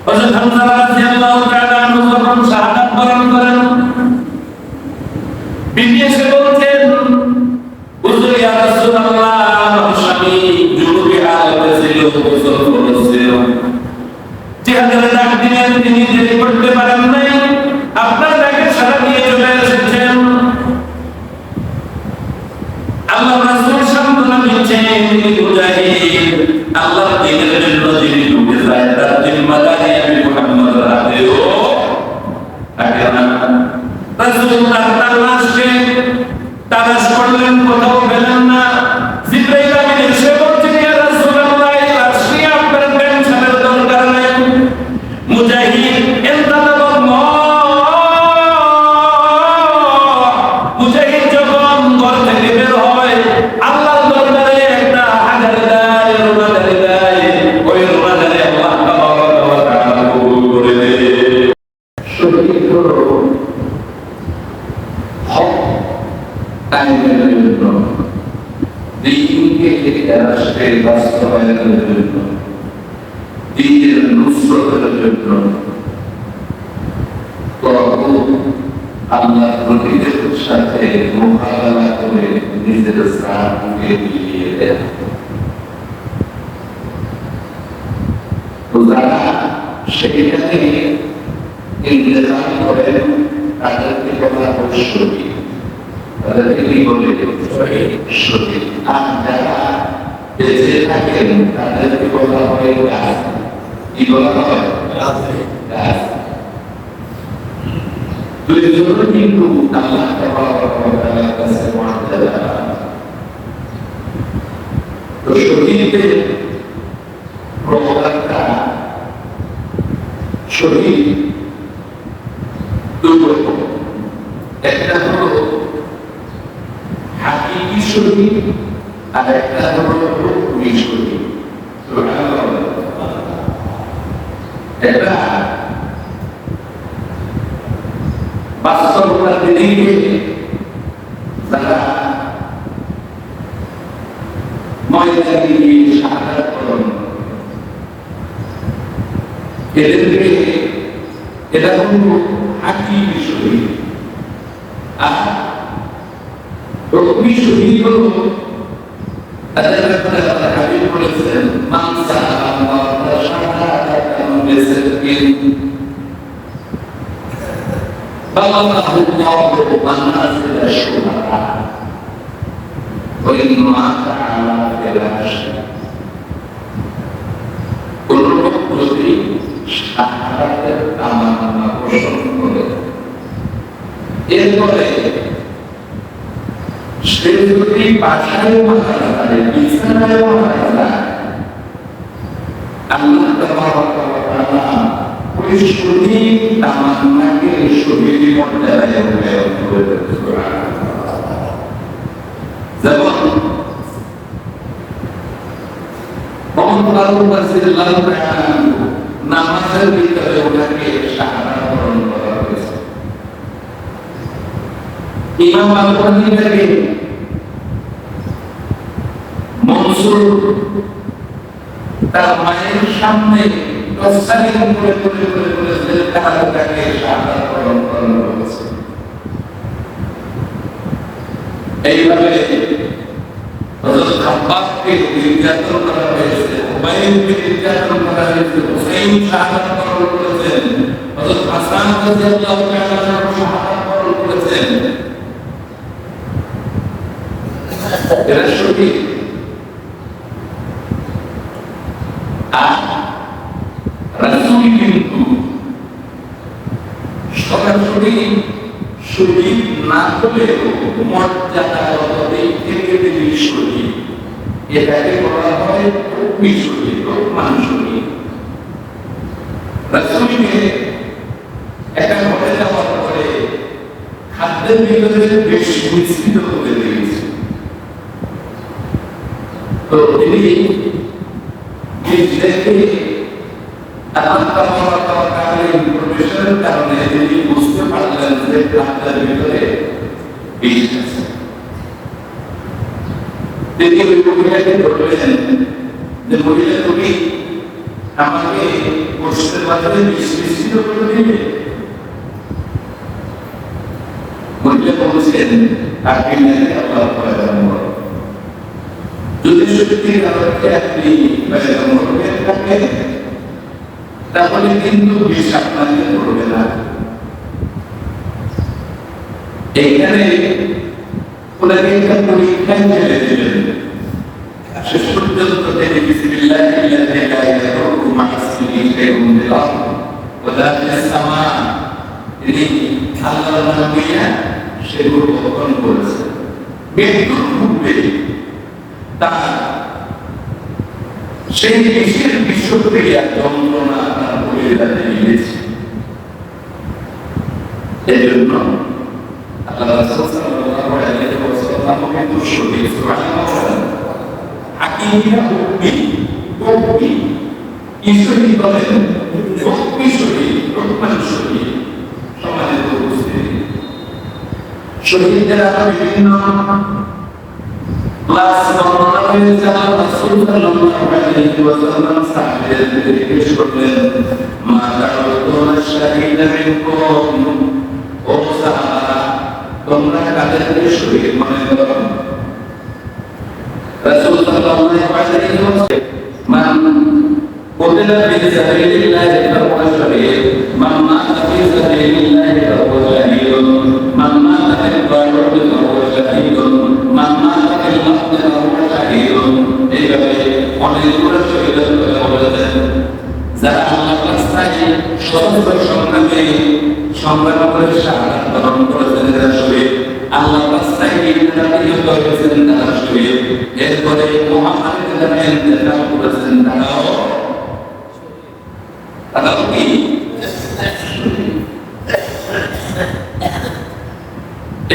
হযরত হামজা রাদিয়াল্লাহু তাআলা আনহু যখন শাহাদাত বরণ করেন, বিবি এসে বলছেন, হুজুর ইয়া রাসূলুল্লাহ, আমার স্বামী যুবতী হালাতে ছিল, গোসল করেছিল, জিহাদের ডাক দিলেন, তিনি দেরি করতে পারেন নাই, আপনার ডাকে সাড়া দিয়ে চলে এসেছেন। আল্লাহ রাসূল সান্ত্বনা দিচ্ছেন, তিনি মুজাহিদ, আল্লাহর দ্বীনের জন্য যিনি ডুবে যায় তার জিম্মাদারি আমি মুহাম্মদের হাতেও থাকে না। রাসূলুল্লাহ তার লাশকে তালাশ করলেন, কোথাও পেলেন না। জিবরাইল আমিন এসে বলছেন, ইয়া রাসূলুল্লাহ, এই লাশ নিয়ে আপনার টেনশনের দরকার নাই। মুজাহিদ ইনতালাব মুজাহিদ যখন ঘর থেকে বের হয়, আল্লাহর দরবারে একটা হাজারে দেয়, রোজাদারে দেয়, ওই রোজাদারে আল্লাহ তাবারাক ওয়া তাআলা কবুল করে দেয়। শহীদ হলো হক কায়েমের জন্য, দ্বীনকে রাষ্ট্রে বাস্তবায়নের জন্য, দ্বীনের নুসরতের জন্য, আল্লাহর প্রতিদের সাথে মোকাবেলা করে নিজের প্রাণকে বিলিয়ে দেন। তো যারা সেখানে ইন্তেজাম করেন তাদেরকে বলা হয় শহীদ, তাদেরকে কি বলে? শহীদ। আর যারা বেঁচে থাকেন তাদেরকে বলা হয় গাজী। কি বলা হয়? গাজী। দুইজনে কিন্তু আল্লাহ তাবারাক ওয়া তাআলার কাছে মর্যাদা। তো শহীদের প্রকারটা, শহীদ দুই রকম, একটা হলো হাকিকি শহীদ আর একটা হলো রূপী শহীদ। এটা বাস্তবতার দিকে যারা ময়দানে গিয়ে শাহাদাত বরণ, এদেরকে এটা হলো হাকিকি শহীদ। আর রূপী শহীদ হলো তাদের ব্যাপারে আল্লাহ হাবিব বলেছেন, মান সাআল্লাহ শাহাদাতান বিসিদ্দিন বাল্লাহু আল্লাহু মানাজিল আশ-শুহাদা ওয়া ইন মাতা আলা ফিরাশি। কোন লোক যদি শাহাদাতের তামান্না পোষণ করে, এরপরে সে যদি বাসায় মারা যায়, বিছানায় মারা যায়, আল্লাহ তাবারাক ওয়া তাআলা ওই শহীদ তামান্নাকে শহীদ মর্যাদায় উন্নয়ন করে দেন। যেমন নামাজের ভিতরে ওনাকে শাহাদাত বরণ করা হয়েছে। ইমাম আল-বুখারী মনসুর তার মায়ের সামনে এইভাবে হযরত খাব্বাবকে নির্যাতন করা হয়েছে, হুমায়ুনকে নির্যাতন করা হয়েছে, হুসাইন শাহাদাত বরণ করেছেন, হযরত হাসান রাদিয়াল্লাহু তাআলা শাহাদাত বরণ করেছেন। এরা শহীদ। আর রাসূল কিন্তু সরাসরি শহীদ না হলেও মর্যাদাগত দিক থেকে তিনি শহীদ। এটাকে বলা হয় রূপী শহীদ, রূপমান শহীদ। রাসূলকে একটা ঘটে যাওয়ার পরে খাদ্যের ভিতরে বেশ মিশ্রিত হতে লেগেছে। তো তিনি নিজেকে ইনফরমেশনের কারণে তিনি বুঝতে পারলেন যে খাদ্যের ভিতরে বিষ আছে। তিনি ওই মহিলাকে ধরলেন যে, মহিলা তুমি আমাকে গোশতের মাঝে মিশ্রিত করে দিবে। মহিলা বলছেন আপনি আল্লাহ যদি সত্যি কারণে আপনি থাকেন তাহলে কিন্তু বিষ আপনাকে করবে না। এইখানে ওনাকে একটা পরীক্ষায় ফেলে দিলেন, শেষ পর্যন্ত তিনি বিসমিল্লাহ তিনি আল্লাহর নাম নিয়ে সেগুলো বহন করেছেন। মৃত্যুর পূর্বে তার সেই বিষের বিষক্রিয়া যন্ত্রণা তার পরিবারে মিলেছে। এই জন্য আল্লাহ রাসূল সাল্লাল্লাহু আলাইহি ওয়াসাল্লাম কিন্তু শহীদ সুবহানাল্লাহ আকিরা উম্মি ঈশ্বরী বলেন উম্মি শহীদ রহমান শহীদ সমাজের উপস্থিতি শহীদরা বিভিন্ন ক্লাস বর্ণনা হয়েছে। রাসূল সাল্লাল্লাহু আলাইহি ওয়াসাল্লাম সাহাবীদেরকে জিজ্ঞেস করলেন মা তা'উদুনা শাহীদা মিনকুম, ও সাহাবারা তোমরা কাদেরকে শহীদ মনে করো? রাসূল সাল্লাল্লাহু আলাইহি ওয়াসাল্লাম মান কুতিলা ফি সাবিলিল্লাহি ফাহুয়া শাহীদ, মান মাতা ফি সাবিলিল্লাহি ফাহুয়া শাহীদ, মান মাতা ফিল বাররি ফাহুয়া শাহীদ, মান মাতা ফিল মাহদি ফাহুয়া শাহীদ। এইভাবে অনেকগুলো শহীদের কথা বলেছেন। যারা আল্লাহর রাস্তায় সশস্ত্র সংগ্রাম করে শাহাদাত বরণ করেছেন তারা শহীদ, আল্লাহর রাস্তায় নিহত হয়েছেন তারা শহীদ। এরপরে মুহাম্মদের নামে ইন্তেকাল করেছেন তারাও কি?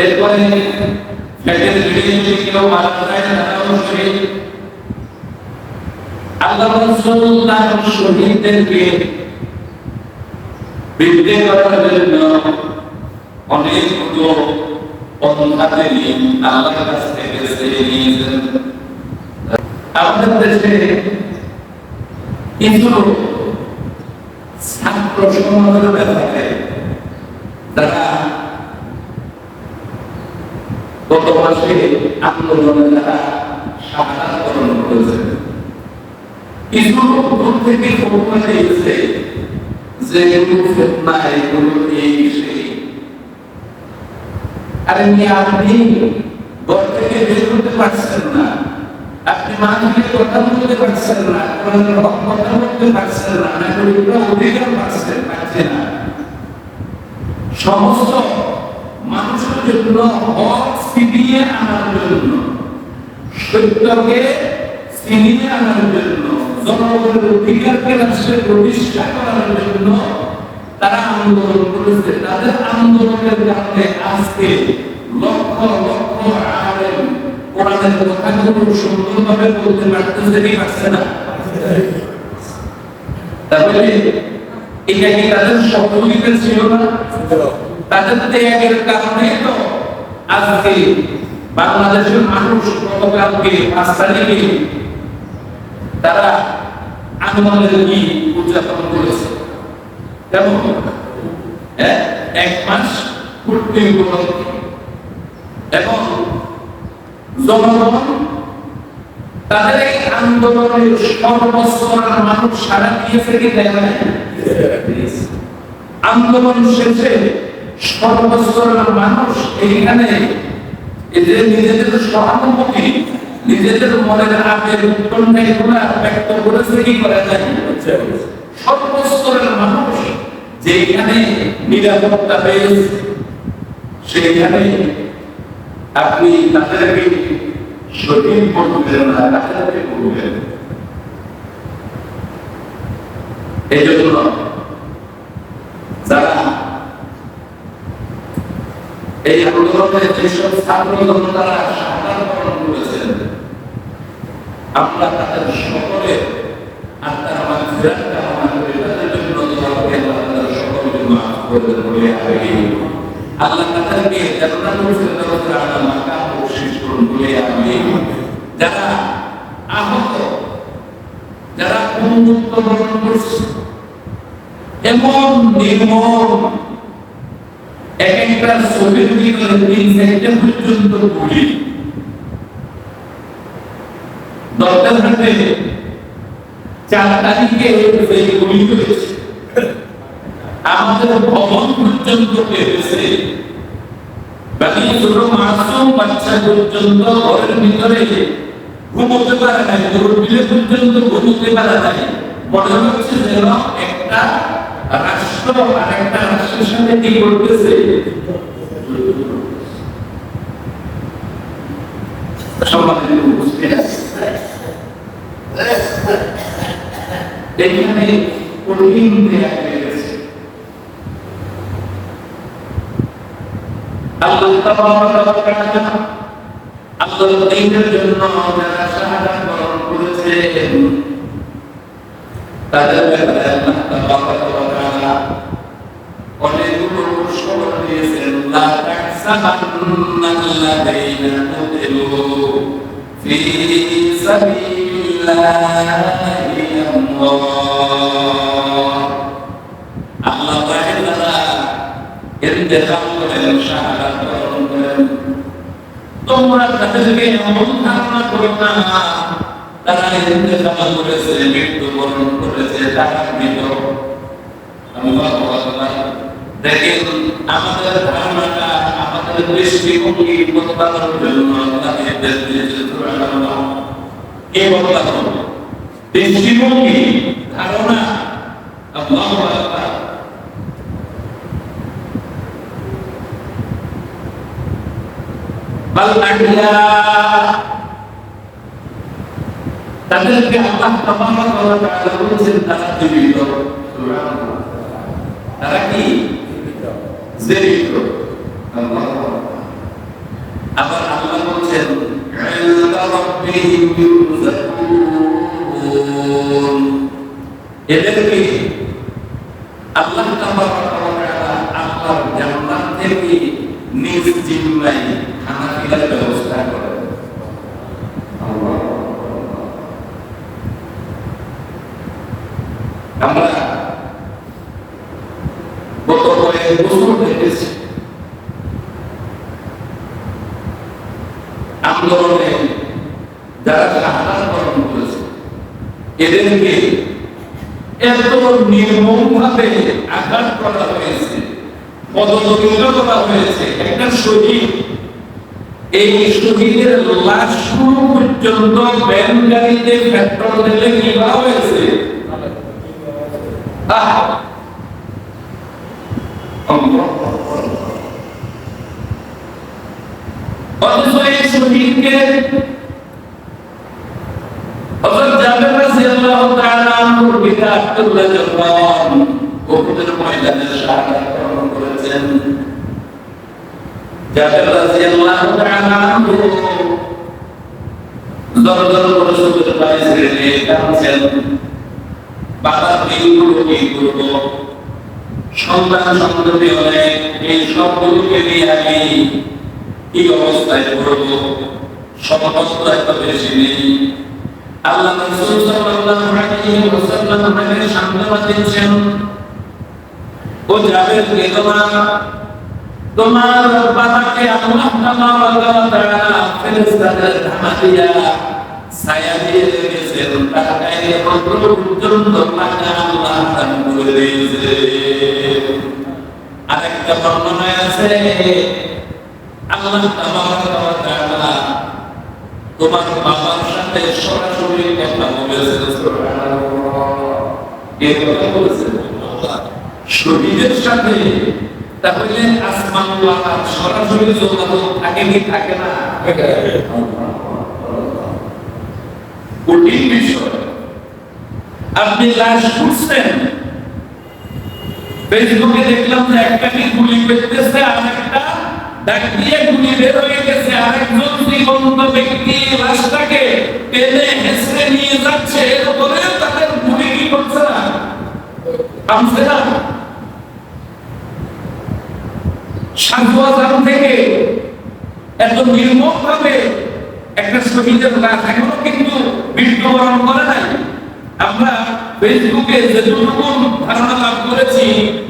এরপরে ফেটের ভিডিও কেউ মারা যায় তারাও শহীদ। আল্লাহ রাসূল তার শহীদদেরকে বৃদ্ধি করার জন্য অনেকগুলো পন্থা তিনি আল্লাহর কাছ থেকে চেয়ে নিয়েছেন। আমাদের দেশে কিছু ছাত্র সমাজের ব্যাপারে যারা গত মাসে আন্দোলনে যারা শাহাদাত বরণ করেছে, কিছু দূর থেকে খবর দিয়েছে যে এগুলো ফিতনা, এগুলো এই সেই। আরে আপনি ঘর থেকে বের করতে পারছেন না, আপনি মানুষকে কথা বলতে পারছেন না, কথা বলতে পারছেন না, অধিকার পাচ্ছেন না। সমস্ত মানুষের জন্য হক ছিনিয়ে আনার জন্য, সত্যকে ছিনিয়ে আনার জন্য, জনগণের অধিকারকে রাষ্ট্রে প্রতিষ্ঠা করার জন্য তারা আন্দোলন করেছে। তাদের আন্দোলনের কারণে আজকে লক্ষ লক্ষ আলেম কোরআনের কথাগুলো সুন্দরভাবে বলতে পারতেছে কি পারছে না? তাহলে এটা কি তাদের সহযোগিতা ছিল না? তাদের ত্যাগের কারণে তো আজকে বাংলাদেশের মানুষ গতকালকে 5 তারিখে তারা আন্দোলনের কি উদযাপন করেছে। কেমন? এক মাস পূর্তি উপলক্ষে, এবং জনগণ তাদের এই আন্দোলনের সর্বস্তরের মানুষ সারা দিয়েছে কি দেয় না? আন্দোলন শেষে সর্বস্তরের মানুষ এইখানে এদের নিজেদের সহানুভূতি, নিজেদের মনের আবেগ উৎকণ্ঠা এগুলা ব্যক্ত করেছে কি করে নাই? সর্বস্তরের মানুষ যেখানে নিরাপত্তা পেয়েছে সেখানে আপনি তাদেরকে শহীদ করবেন না, তাদেরকে করবেন। এই জন্য যারা এই আন্দোলনে যেসব ছাত্র জনতারা শাহাদাত বরণ করেছেন, আমরা তাদের সকলের আত্মার মাগফিরাত কামনা করি, তাদের জন্য দোয়া করি আল্লাহ তাদের সকলকে মাফ করে বলে আমি আল্লাহ তাদেরকে জান্নাতুল ফিরদাউসের আলা মাকাম বখশিশ করুন বলে আমি যারা আহত, যারা মৃত্যুবরণ করছে, এমন নির্মম এক একটা ছবির ভিতরে 3-4টা পর্যন্ত গুলি, দরকার হাতে 4 তারিখে এই গুলি হয়েছে, আমাদের ভবন পর্যন্ত পেয়েছে, বাকি ছোট মাসুম বাচ্চা পর্যন্ত ঘরের ভিতরে ঘুমোতে পারে না, মুরব্বীরা পর্যন্ত ঘুমোতে পারে না। মনে হচ্ছে যেন একটা রাষ্ট্র আর একটা রাষ্ট্রের সাথে কি করতেছে। এখানে কঠিন দেয়া হয়ে গেছে। আল্লাহ তাবারাক ওয়া তাআলা আল্লাহর দ্বীনের জন্য যারা শাহাদাত বরণ করেছেন তাদের ব্যাপারে আল্লাহ তাবারাক ওয়া তাআলা অনেকগুলো পুরস্কার দিয়েছেন। লা তাহসাবান্নাল্লাযীনা কুতিলু ফি সাবিলিল্লাহি আমওয়াত। আল্লাহ তাআলা ইন্তেকাম করেন, শাহাদাত বরণ করেন, তোমরা তাদেরকে এমন ধারণা করো না তারা ইন্তেকাম করেছে, মৃত্যুবরণ করেছে, তারা মৃত। আল্লাহু আকবার। দেখেন আমাদের ধারণাটা, আমাদের দৃষ্টিভঙ্গি বদলানোর জন্য আল্লাহ নির্দেশ দিয়েছেন। সুবহানাল্লাহ। কে বদলানো? দৃষ্টিভঙ্গি, ধারণা। আল্লাহু আকবার। বাল আহইয়া, তাদেরকে আল্লাহ তাবারাক ওয়া তাআলা বলেছেন তারা জীবিত। সুবহানাল্লাহ। তারা কি জীবিত? আল্লাহু আকবার। আবার আল্লাহ বলেছেন ইনদা রাব্বিহিম ইউরযাকুন, এদেরকে আল্লাহ তাবারাক ওয়া তাআলা আল্লাহর জান্নাত থেকে নিজ জিম্মায় খানা খাওয়ার ব্যবস্থা করেন। আমরা গত কয়েক বছর দেখেছি আন্দোলনে যারা শাহাদাত বরণ করেছে এদেরকে এত নির্মমভাবে আঘাত করা হয়েছে, পদদলিত করা হয়েছে। একটা শহীদ, এই শহীদের লাশ পর্যন্ত ভ্যান গাড়িতে পেট্রোল ঢেলে কি করা হয়েছে। অথচ এই শহীদকে হযরত জাবের রাদিয়াল্লাহু তাআলা আনহুর পিতা আব্দুল্লাহ জব্বার উহুদের ময়দানে শাহাদাত বরণ করেছেন। জাবের রাদিয়াল্লাহু তাআলা আনহু দরদর করে সুদের পায়ে ছেড়ে দিয়ে কাঁদছেন, বাবার দিনগুলো কি করব, সন্তান সন্ততি অনেক, এই সবগুলোকে নিয়ে আমি কি অবস্থায় করব, সম্পদ এত বেশি নেই। আল্লাহ রাসূল সাল্লাল্লাহু আলাইহি ওয়াসাল্লাম আমাকে সান্ত্বনা দিচ্ছেন, ও জাবের তোমার বাবাকে আল্লাহ তাবারাক ওয়া তাআলা ফেরেশতাদের ধামা দিয়া ছায়া দিয়ে রেখেছেন, তার গায়ে বস্ত্র পর্যন্ত পাকা আল্লাহ দান করে দিয়েছে। আরেকটা বর্ণনায় আছে আল্লাহ তাবারাক ওয়া তাআলা তোমার বাবার সাথে সরাসরি কথা বলেছেন। সুবহানাল্লাহ। কে কথা বলেছেন? আল্লাহ। শহীদের সাথে তাহলে আসমানুল্লাহ সরাসরি যোগাযোগ থাকে কি থাকে না? কঠিন বিষয়। আপনি লাশ খুঁজছেন, ফেসবুকে দেখলাম যে একটা কি গুলি করতেছে, আর একটা ডাক দিয়ে গুলি বের হয়ে গেছে, আরেকজন জীবন্ত ব্যক্তি লাশটাকে টেনে হেসড়ে নিয়ে যাচ্ছে, এরপরে তাদের গুলি কি করছে না, থামছে না। সাধুয়াজান থেকে এত নির্মম ভাবে একটা শহীদের লাশ এখনো কিন্তু মৃত্যুবরণ করে নাই। আমরা ফেসবুকে যেটুকু ধারণা লাভ করেছি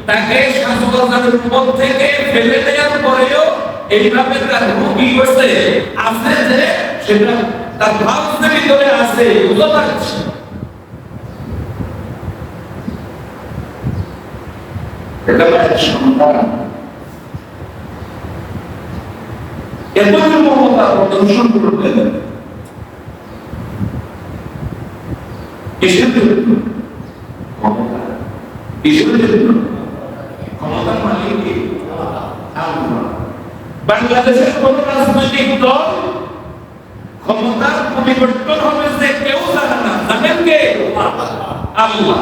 তাকে ৭০০০-এর উপর থেকে ফেলে দেওয়ার পরেও এইভাবে তার রোগী হচ্ছে আছে যে সেটা তার ভাবনার ভিতরে আছে বুঝতে পারছি। এটা একটা সন্তান এতদিন মমতা প্রদর্শন করতেন কিসের জন্য? ক্ষমতা। কিসের জন্য? ক্ষমতার মালিক কে? আল্লাহ। বাংলাদেশের কোন রাজনৈতিক দল ক্ষমতার পরিবর্তন হবে যে কেউ জানে না, জানেন কে? আল্লাহ।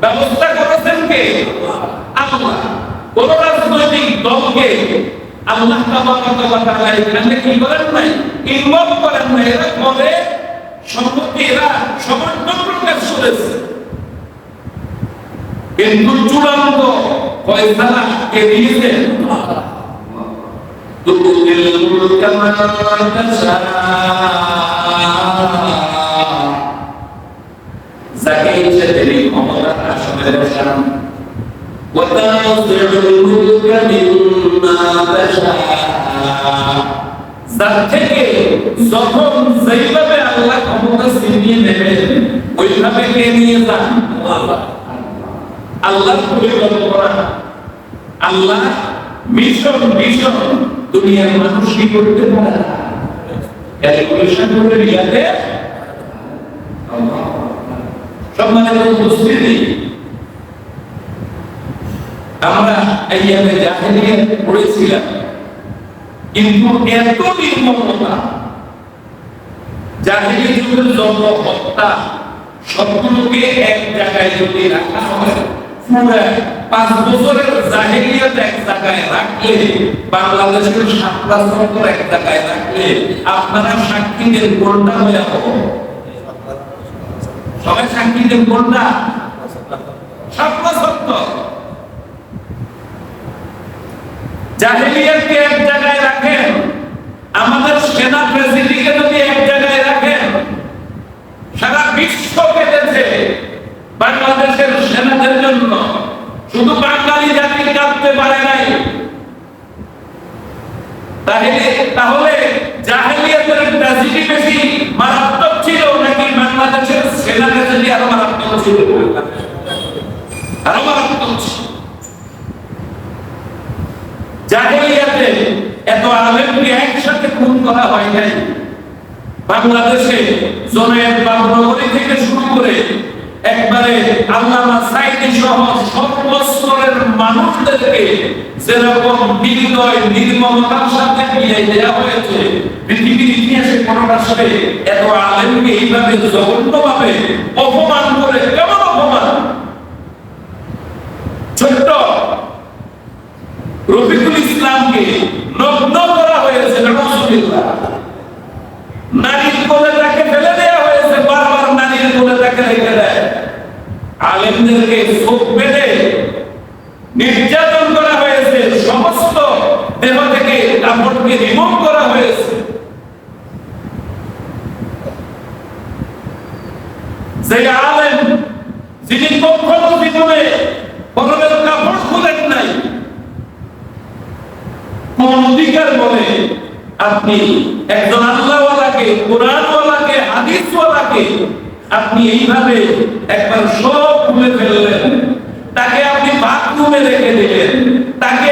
ব্যবস্থা করেছেন কে? আল্লাহ। কোন রাজনৈতিক দলকে আল্লাহ তাআলা এখানে কি করেন নাই, ইনভলভ করেন নাই। এরা করে সম্পত্তি, এরা সমর্থন প্রকাশ করেছে, কিন্তু চূড়ান্ত ফয়সালা কে দিয়েছেন? তুতিল মুলকা মান তাশা, যাকে ইচ্ছে তিনি ক্ষমতার আসনে বসান। ওয়া তানজিউল মুলকা মিম্মা তাশা, যার থেকে যখন যেইভাবে আল্লাহ ক্ষমতা ছিনিয়ে নেবেন ওইভাবে কে নিয়ে যান? আল্লাহর পরিকল্পনা, আল্লাহ মিশন দুনিয়ার মানুষ কি করতে পারে না, ক্যালকুলেশন করে রিয়াতে। সম্মানিত উপস্থিতি, আমরা আইয়ামে জাহেলিয়াত পড়েছিলাম, কিন্তু এত নির্মমতা, জাহেলি যুগের জন্ম হত্যা সবগুলোকে এক জায়গায় যদি রাখা হয়, পুরো 5 বছরের জাহেলিয়াত এক জায়গায় রাখলে, বাংলাদেশের 7টা সরকার এক জায়গায় রাখলে আপনারা সাক্ষী দেন কোনটা হয়ে হবে? সবাই সাক্ষী দেন কোনটা? 7টা সরকার। জাহেলিয়াতকে এক জায়গায় রাখেন, আমাদের সেনা প্রেসিডেন্টকে যদি এক জায়গায় রাখেন, সারা বিশ্ব কেঁদেছে বাংলাদেশের সেনাদের জন্য, শুধু বাঙালি জাতি কাঁদতে পারে নাই। তাহলে জাহেলিয়াতের ট্র্যাজেডি বেশি মারাত্মক ছিল নাকি বাংলাদেশের সেনা ট্র্যাজেডি আরো মারাত্মক ছিল? আরো মারাত্মক ছিল। জাহেলিয়াতে এত আলেমকে একসাথে খুন করা হয় নাই। বাংলাদেশে জনের বাবনগরী থেকে শুরু করে একবারে আল্লামা সাইদি সহ সর্বস্তরের মানুষদেরকে যেরকম নির্দয় নির্মমতার সাথে বিয়ে দেওয়া হয়েছে, পৃথিবীর ইতিহাসে কোন রাষ্ট্রে এত আলেমকে এইভাবে জঘন্যভাবে অপমান করে, কেমন অপমান! ছোট্ট রফিকুল ইসলামকে নগ্ন করা হয়েছে, রাসূলুল্লাহ। নারীর কোলে তাকে ফেলে দেওয়া হয়েছে, বারবার নারীর কোলে তাকে রেখে দেয়। আলেমদেরকে চোখ বেঁধে নির্যাতন করা হয়েছে, সমস্ত দেহ থেকে কাপড়কে রিমুভ করা হয়েছে। যে আলেম যিনি কখনো জীবনে পরনের কাপড় খুলেন নাই, কোন অধিকার বলে আপনি একজন আল্লাহওয়ালাকে, কোরআনওয়ালাকে, হাদিসওয়ালাকে আপনি এইভাবে একবার সব খুলে ফেললেন, তাকে আপনি বাথরুমে রেখে দিলেন, তাকে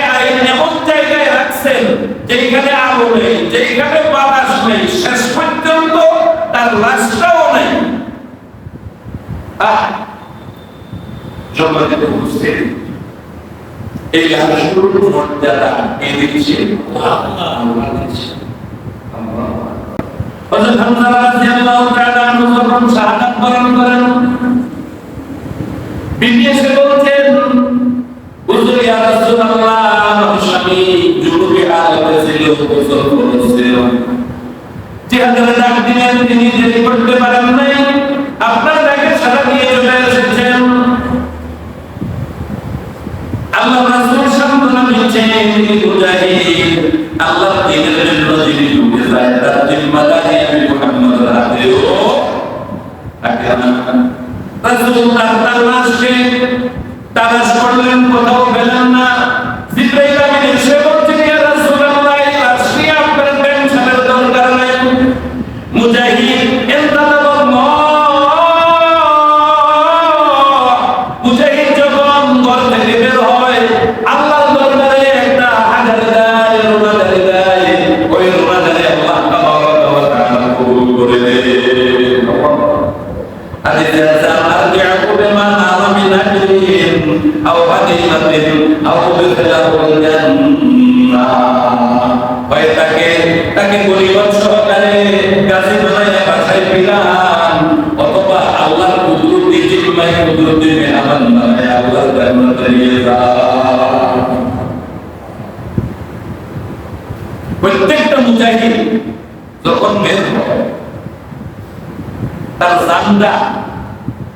এমন জায়গায় রাখছেন যেখানে আলো নেই, যেখানে বাতাস নেই, শেষ পর্যন্ত তার লাশটাও নেই। সম্মানিত উপস্থিতি, এই লাশের মর্যাদা কে দিচ্ছে? আল্লাহ দিচ্ছে। হযরত হামজা রাদিয়াল্লাহু তাআলা আনহু যখন শাহাদাত বরণ করেন, বিদেশে বলছেন, হুজুর ইয়া রাসূলুল্লাহ, আমার স্বামী যুবতী হালাতে ছিল, গোসল করেছিল, জিহাদের ডাক দিলেন, তিনি দেরি করতে পারেন নাই, আপনার ডাকে সাড়া দিয়ে চলে এসেছেন। আল্লাহ রাসূল সান্ত্বনা দিচ্ছেন, তিনি মুজাহিদ, আল্লাহর দ্বীনের জন্য যিনি ডুবে যায়, তার জিম্মাদারি আমি মুহাম্মদের হাতেও থাকে না। রাসূল তার লাশকে তালাশ করলেন, কোথাও পেলেন না। জিবরাইল আমিন এসে বলছেন, ইয়া রাসূলুল্লাহ, এই লাশটি আপনার টেনশনের দরকার নাই। মুজাহিদ ইনতালাব মুজাহিদ যখন ঘর থেকে বের হয়, আল্লাহর দরবারে একটা হাজার দেয়, রোনাজারি দেয়। ওই রোনাজারি আল্লাহ তাবারাকা ওয়া তাআলা কবুল করে দেয়। হাদিসে আছে, আরজিউ বিমা নারা মিন আজরিন আও হাদিমাতিন আও বিখলাফিল জান্নাহ। হয় তাকে পরিবার সহকারে গাজী বানায় বাসায় ফিরান, অথবা আল্লাহর কুদরতি জিম্মায় কুদরতি মেহমান বানায় আল্লাহর জান্নাতে নিয়ে যান। প্রত্যেকটা মুজাহিদ যখন বের হয়, তার জানটা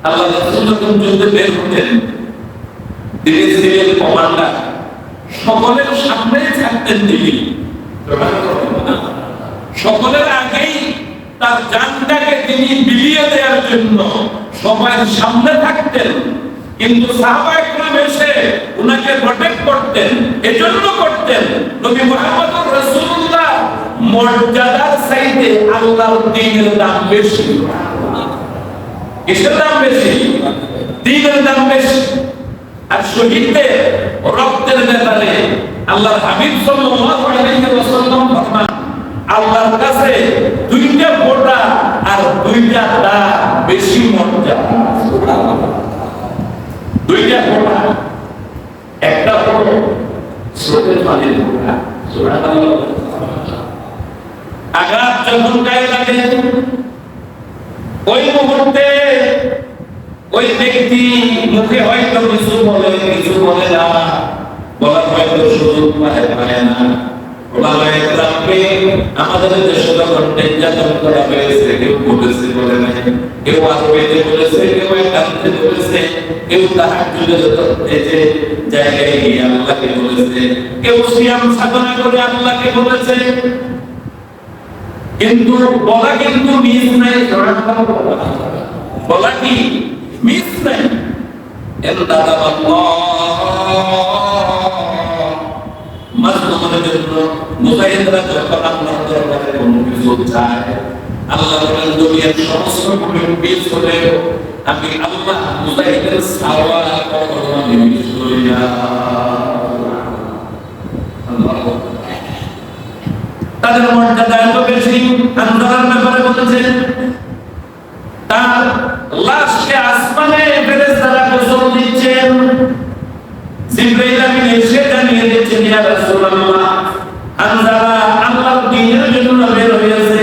আল্লাহ রাসূল যখন যুদ্ধে বের হতেন, তিনি ছিলেন কমান্ডার, সকলের সামনে থাকতেন তিনি, সকলের আগেই তার জানটাকে তিনি বিলিয়ে দেওয়ার জন্য সবার সামনে থাকতেন। কিন্তু সাহাবায়ে কেরাম এসে উনাকে প্রটেক্ট করতেন, এজন্য করতেন নবী মুহাম্মদ রাসূলুল্লাহ মর্যাদার চাইতে আল্লাহর দ্বীনের দাম বেশি। কিসের দাম বেশি? দ্বীনের দাম বেশি। আর শহীদদের রক্তের ব্যাপারে আল্লাহর হাবিব সাল্লাল্লাহু আলাইহি ওয়াসাল্লাম ফরমান, আল্লাহর কাছে দুইটা ফোঁটা আর দুইটা দাগ বেশি মর্যাদা। দুইটা ফোঁটা, একটা হলো চোখের পানির ফোঁটা, সুবহানাল্লাহ। আঘাত যখন গায়ে লাগে, ওই মুহূর্তে ওই ব্যক্তি মুখে হয়তো কিছু বলে, কিছু বলে না, বলা হয়তো সুযোগ পায় না। আমাদের দেশে যখন নির্যাতন করা হয়েছে, কেউ বলেছে বলে নাই, কেউ আরবিতে বলেছে, কেউ একান্তে বলেছে, কেউ তাহাজ্জুদের জায়গায় গিয়ে আল্লাহকে বলেছে, কেউ সিয়াম সাধনা করে আল্লাহকে বলেছে। কিন্তু বলা কিন্তু মিস নাই, বলা কি মিস নাই। মাজলুমের জন্য মুজাহিদরা যখন আল্লাহর দরবারে কোনো কিছু চায়, আল্লাহ বলেন দুনিয়ার সমস্ত মিস হলে আমি আল্লাহ মুজাহিদের সাওয়া কখনো মিস করি না। তাদের মর্যাদা এত বেশি, আল্লাহর ব্যাপারে বলেছেন তার লাশকে আসমানে ফেরেশতারা গোসল দিচ্ছেন। জিবরাইল আমিন এসে জানিয়ে দিচ্ছেন, ইয়া রাসূলুল্লাহ, হামজালা আল্লাহর দ্বীনের জন্য বের হয়েছে,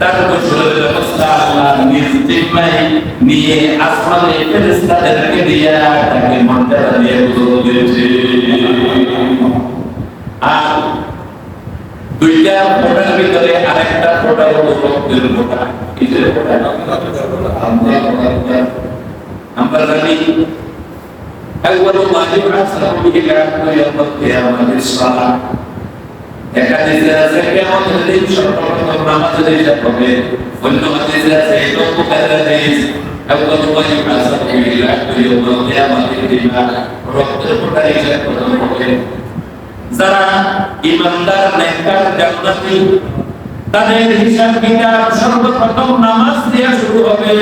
তার গোসলের ব্যবস্থা আল্লাহ নিজ জিম্মায় নিয়ে আসমানে ফেরেশতাদেরকে দিয়ে তাকে মর্যাদা দিয়ে গোসল দিয়েছে। আর দুইটা ফোঁটার ভিতরে আরেকটা ফোঁটা হলো রক্তের ফোঁটা। কিসের ফোঁটা? আমরা জানি আউয়ালু মা ইউহাসাবু বিহি আল-'abdu ইয়াওম আল-কিয়ামাতি as-সালাহ। একাদিসে আছে কিয়ামতের দিন সর্বপ্রথম নামাজের হিসাব হবে। অন্য হাদিসে আছে এটা বুখারীর হাদিস, আউয়ালু মা ইউহাসাবু বিহি আল-'abdu ইয়াওম আল-কিয়ামাতি দিমা, রক্তের ফোঁটা হিসাব করা হবে। যারা ঈমানদার নেককার জান্নাতি, তাদের হিসাব কিতাব সর্বপ্রথম নামাজ দিয়ে শুরু হবে।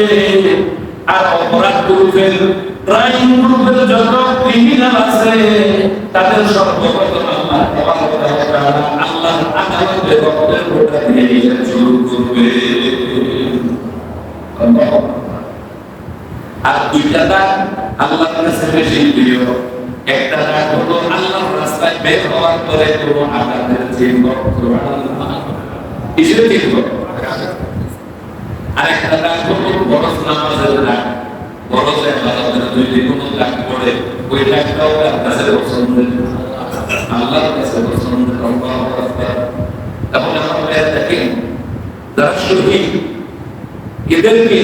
আর অপরাধ গ্রুপের ক্রাইম গ্রুপের যত ক্রিমিনাল আছে, তাদের সর্বপ্রথম আল্লাহর আদালতে রক্তের ফোঁটা দিয়ে হিসাব শুরু করবে। আর দুইটা দাগ আল্লাহর কাছে বেশি প্রিয়। একটা দাগ হলো আল্লাহর রাস্তায় বের হওয়ার পরে কোনো আঘাতের চিহ্ন, কিসের চিহ্ন? আর একটা দাগ হলো ফরজ নামাজের দাগ। ফরজে ইবাদতের যদি কোনো দাগ পড়ে, ওই দাগটাও তার কাছে পছন্দের, আল্লাহর কাছে পছন্দের। আল্লাহু আকবার। তাহলে আমরা দেখি যারা শহীদ, এদেরকে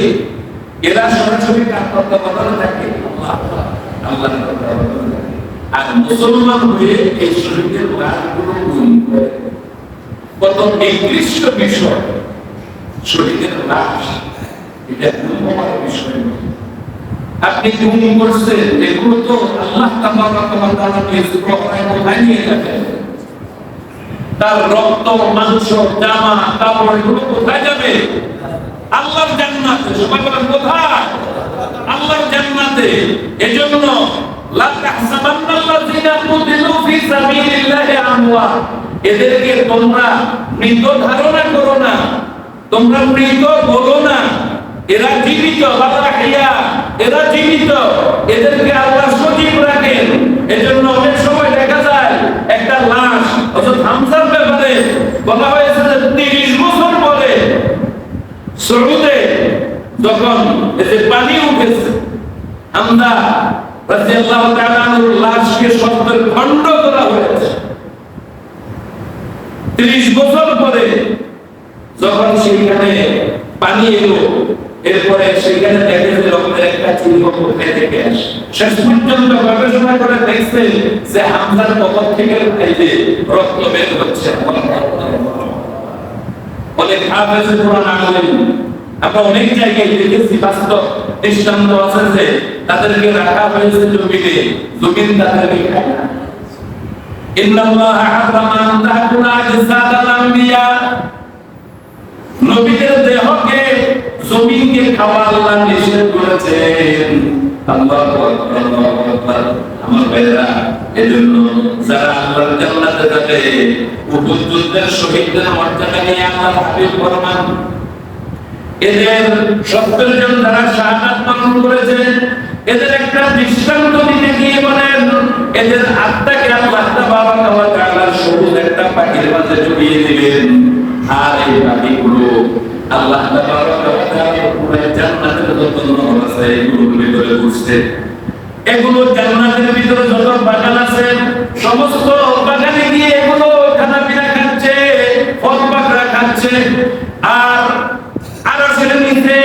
এরা সরাসরি কার তত্ত্বাবধানে থাকে? আল্লাহর তত্ত্বাবধানে থাকে। আর মুসলমান হয়ে এই শহীদের লাশগুলো গুম করে, কত নিকৃষ্ট বিষয়। শহীদের লাশ এটা গুম হওয়ার বিষয় নয়, আপনি গুম করছেন, এগুলো তো আল্লাহ তাআলা কোথায় নিয়ে যাবেন? তার রক্ত, মাংস, জামা, কাপড় এগুলো কোথায় যাবে? আল্লাহর জান্নাতে। সবাই বলেন কোথায়? আল্লাহর জান্নাতে। এজন্য লা তাহসাবান্নাল্লাযিনা কুতিলু ফি সাবিলিল্লাহি আমওয়াত, এদেরকে তোমরা মৃত ধারণা করো না, তোমরা মৃত বলো না, এরা জীবিত। এরা জীবিত, এদেরকে আল্লাহ সজীব রাখেন। এজন্য অনেক সময় দেখা যায় একটা লাশ, অথচ হামজার ব্যাপারে বলা হয়েছে যে 30 বছর পরে সৌদে যখন এতে পানি উঠেছে, হামজা রাদিয়াল্লাহু তাআলা আনহুর লাশকে শব্দের খণ্ড করা হয়েছে। 30 বছর পরে যখন সেখানে পানি এলো, এরপরে সেখানে দেখে যে রক্তের একটা চিহ্ন কোথায় থেকে আসে। শেষ পর্যন্ত গবেষণা করে দেখছে যে হামজার কবর থেকে খাইতে রক্ত বের হচ্ছে। অনেক হাফেজ কোরআন আলেম আমরা অনেক জায়গায় দেখেছি, বাস্তব দৃষ্টান্ত আছে যে তাদেরকে রাখা হয়েছে জমিনে, জমিন তাদেরকে খায় না। ইন্নাল্লাহা হারামা আন তাকুলা আজসাদাল আম্বিয়া, নবীদের দেহকে জমিনকে খাওয়া আল্লাহ নিষেধ করেছেন। আল্লাহু আকবার, আল্লাহু আকবার। আমার ভাইরা, এজন্য যারা আল্লাহর জান্নাতে যাবে, উহুদ যুদ্ধের শহীদদের মর্যাদা নিয়ে আল্লাহর হাবিব ফরমান, এদের 70 জন যারা শাহাদাত বরণ করেছে, এদের একটা দৃষ্টান্ত দিতে গিয়ে বলেন, এদের আত্মাকে আল্লাহ তাআলা সবুজ একটা পাখির মাঝে ঢুকিয়ে দিবেন, আর এই পাখিগুলো আল্লাহ তাআলা পুরো জান্নাতের যত নহর আছে এগুলোর ভিতরে ঘুরছে। এগুলো জান্নাতের ভিতরে যত বাগান আছে সমস্ত বাগানে গিয়ে এগুলো খানা পিনা খাচ্ছে, ফল পাকড়া খাচ্ছে। আর আরশের নিচে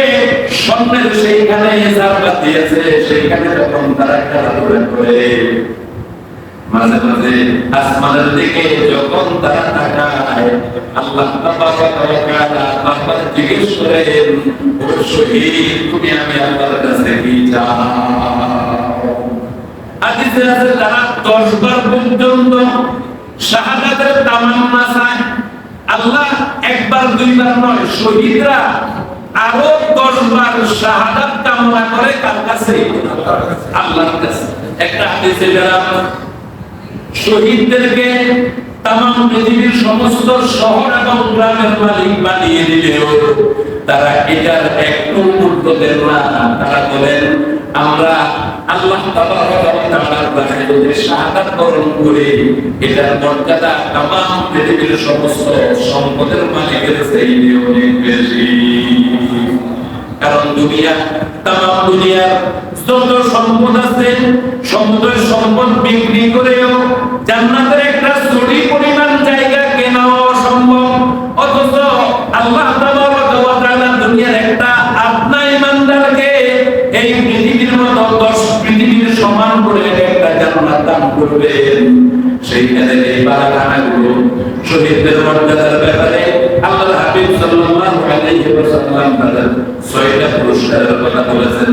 স্বর্ণের সেইখানে জারবাতি আছে, সেইখানে যখন তারা খেলাধুলা করে, মাঝে মাঝে আসমানের দিকে যখন তারা তাকায়, আল্লাহ তাআলা বারবার জিজ্ঞেস করেন, ও শহীদ, তুমি আমি আল্লাহর কাছে কি চাও? হাদিসে আছে যারা 10 বার পর্যন্ত শাহাদাতের তামান্না চায়, আল্লাহ একবার দুইবার নয়, শহীদরা আরো 10 বার শাহাদাত কামনা করে কার কাছে? আল্লাহর কাছে। একটা হাদিসে যারা শহীদদেরকে তামাম পৃথিবীর সমস্ত শহর এবং গ্রামের মালিক বানিয়ে দিলেও তারা এটার একটু মূল্য দেন না। তারা বলেন, আমরা আল্লাহ তাআলার কাছে যদি শাহাদাত বরণ করি, এটার মর্যাদা তামাম পৃথিবীর সমস্ত সম্পদের মালিকের চেয়ে অনেক বেশি। কারণ দুনিয়া, তামাম দুনিয়ার যত সম্পদ আছে, সমুদ্র সম্পদ বিক্রি করেও জান্নাতের একটা ছড়ি পরিমাণ জায়গা কেনা অসম্ভব। অথচ আল্লাহ তাআলা দুনিয়ার একটা আপনা ইমানদারকে এই পৃথিবীর মতো 10 পৃথিবীর সমান করে একটা জান্নাত দান করবেন। সেইখানে এই বাগানগুলো শহীদদের মর্যাদার ব্যাপারে আল্লাহর হাবিব সাল্লাল্লাহু আলাইহি ওয়াসাল্লাম তাদের 6টা পুরস্কারের কথা বলেছেন।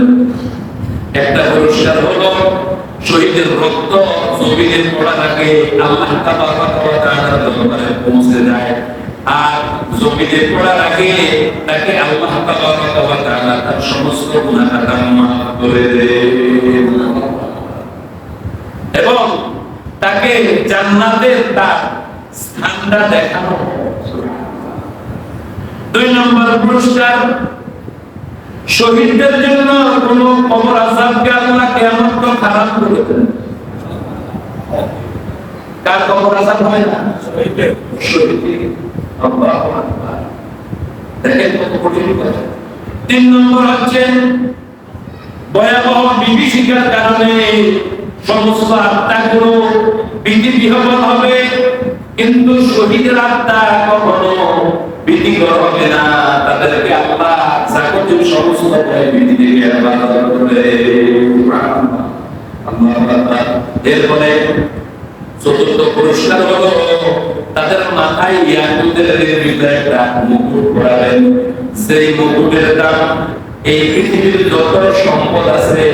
একটা পুরস্কার হলো শহীদের রক্ত জমিনে পড়ার আগে আল্লাহ তাআলার দরবারে পৌঁছে যায়, আর জমিনে পড়ার আগে তাকে আল্লাহ তাআলা তার সমস্ত গুনাহ খাতা মাফ করে দেন এবং তাকে জান্নাতের তার স্থানটা দেখানো। 2 নম্বর পুরস্কার, শহীদদের জন্য কোন কবর আযাবকে আল্লাহ কিয়ামত তো খারাপ করে দেন। কার কবর আযাব হয় না? শহীদদের। আল্লাহু আকবার। দেখেন কত কঠিন কথা। 3 নম্বর হচ্ছে ভয়াবহ বিভীষিকার কারণে সমস্ত আত্মাগুলো ভীতিবিহ্বল হবে, কিন্তু শহীদের আত্মা কখনো ভীতিকর হবে না। তাদেরকে আল্লাহ জাগতিক সমস্ত ভয় ভীতি থেকে হেফাজত করবে। এরপরে 4র্থ পুরস্কার হলো তাদের মাথায় ইয়াকুতের নির্মিত একটা মুকুট পরাবেন। সেই মুকুটের দাম এই পৃথিবীর যত সম্পদ আছে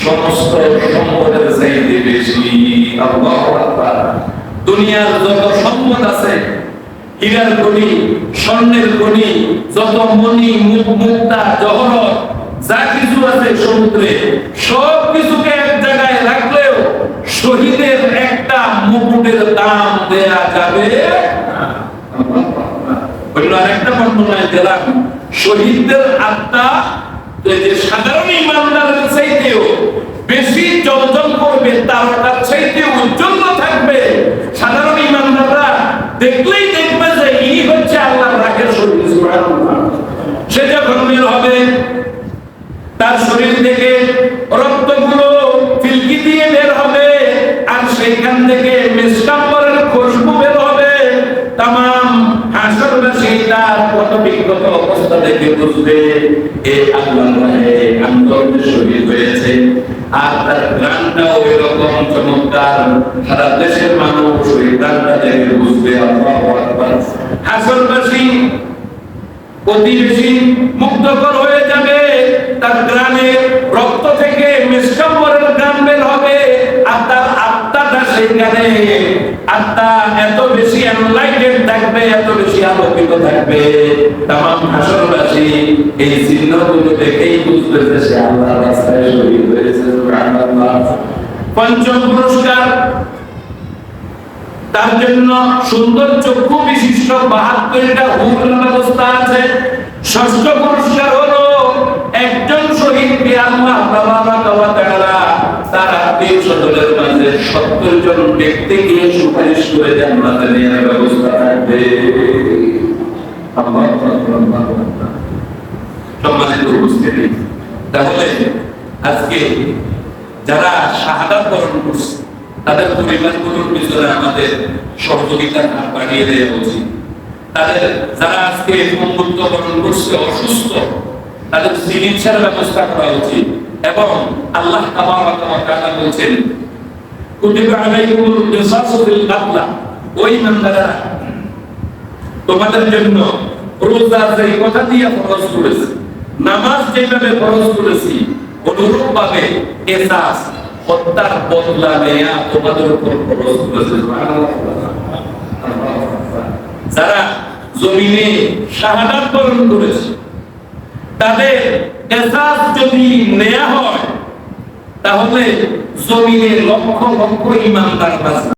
সমস্ত সম্পদের চাইতে বেশি আল্লাহু আকবার। দুনিয়ার যত সম্পদ আছে, হীরার খনি, স্বর্ণের খনি, যত মণি মুক্তা জহরত যা কিছু আছে সমুদ্রে, সব কিছুকে এক জায়গায় রাখলেও শহীদের একটা মুকুটের দাম দেয়া যাবে না। অন্য আরেকটা বর্ণনায় দিলাম, শহীদদের আত্মা যে সাধারণ ইমানদারের চাইতেও বেশি জ্বলজ্বল করবে, তারকার চাইতে উজ্জ্বল থাকবে। সাধারণ ইমানদাররা দেখলেই দেখবে যে ইনি হচ্ছে আল্লাহর রাগের শহীদ। সুবহানাল্লাহ। সে যখন বের হবে তার শরীর থেকে রক্তগুলো ফিলকি দিয়ে বের হবে, আর সেইখান থেকে মিসকাম্বরের খুশবু বের হবে। তামাম হাসরবাসী তার কত বিগত অবস্থা দেখে বুঝবে এ আল্লাহর রাহে আন্দোলনে শহীদ হয়েছে। আর তার গানটাও এরকম চমৎকার, সারা দেশের মানুষ ওই গানটা দেখে বুঝবে আল্লাহু আকবার। হাসরবাসী প্রতিবেশী মুগ্ধকর হয়ে যাবে, তার গ্রামে রক্ত থেকে মিসকাম্বরের গান বের হবে, আর তার আত্মাটা সেখানে আত্মা এত বেশি এনলাইটেড থাকবে, এত বেশি আলোকিত থাকবে। তামাম হাসরবাসী এই চিহ্নগুলো দেখেই বুঝতেছে সে আল্লাহর রাস্তায় শহীদ হয়েছে। সুবহানাল্লাহ। পঞ্চম পুরস্কার তার জন্য সুন্দর চক্ষু বিশিষ্ট 72টা হুরের ব্যবস্থা আছে। ষষ্ঠ পুরস্কার হলো একজন শহীদকে আল্লাহ তাবারাক ওয়া তাআলা তার আত্মীয় স্বজনের মাঝে 70 জন ব্যক্তিকে সুপারিশ করে জান্নাতে নেওয়ার ব্যবস্থা থাকবে। আল্লাহু আকবার। সম্মানিত উপস্থিতি, তাহলে আজকে যারা শাহাদাত বরণ করছে তাদের পরিবারগুলোর পিছনে আমাদের সহযোগিতার হাত বাড়িয়ে দেওয়া উচিত। তাদের যারা আজকে মৃত্যুবরণ করছে অসুস্থ, তাদের চিকিৎসার ব্যবস্থা করা উচিত। এবং আল্লাহ তাবারাক ওয়া তাআলা বলেন, কুতিবা আলাইকুমুল কিসাসু ফিল কাতলা, ওই ইমানদাররা তোমাদের জন্য রোজা যেই কথা দিয়ে ফরজ করেছে, নামাজ যেভাবে ফরজ করেছি, অনুরূপভাবে কিসাস হত্যার বদলা নেয়া তোমাদের উপর ফরজ করেছে। যারা জমিনে শাহাদাত বরণ করেছে তাদের কিসাস যদি নেয়া হয়, তাহলে জমিনে লক্ষ লক্ষ ইমানদার বাঁচবে।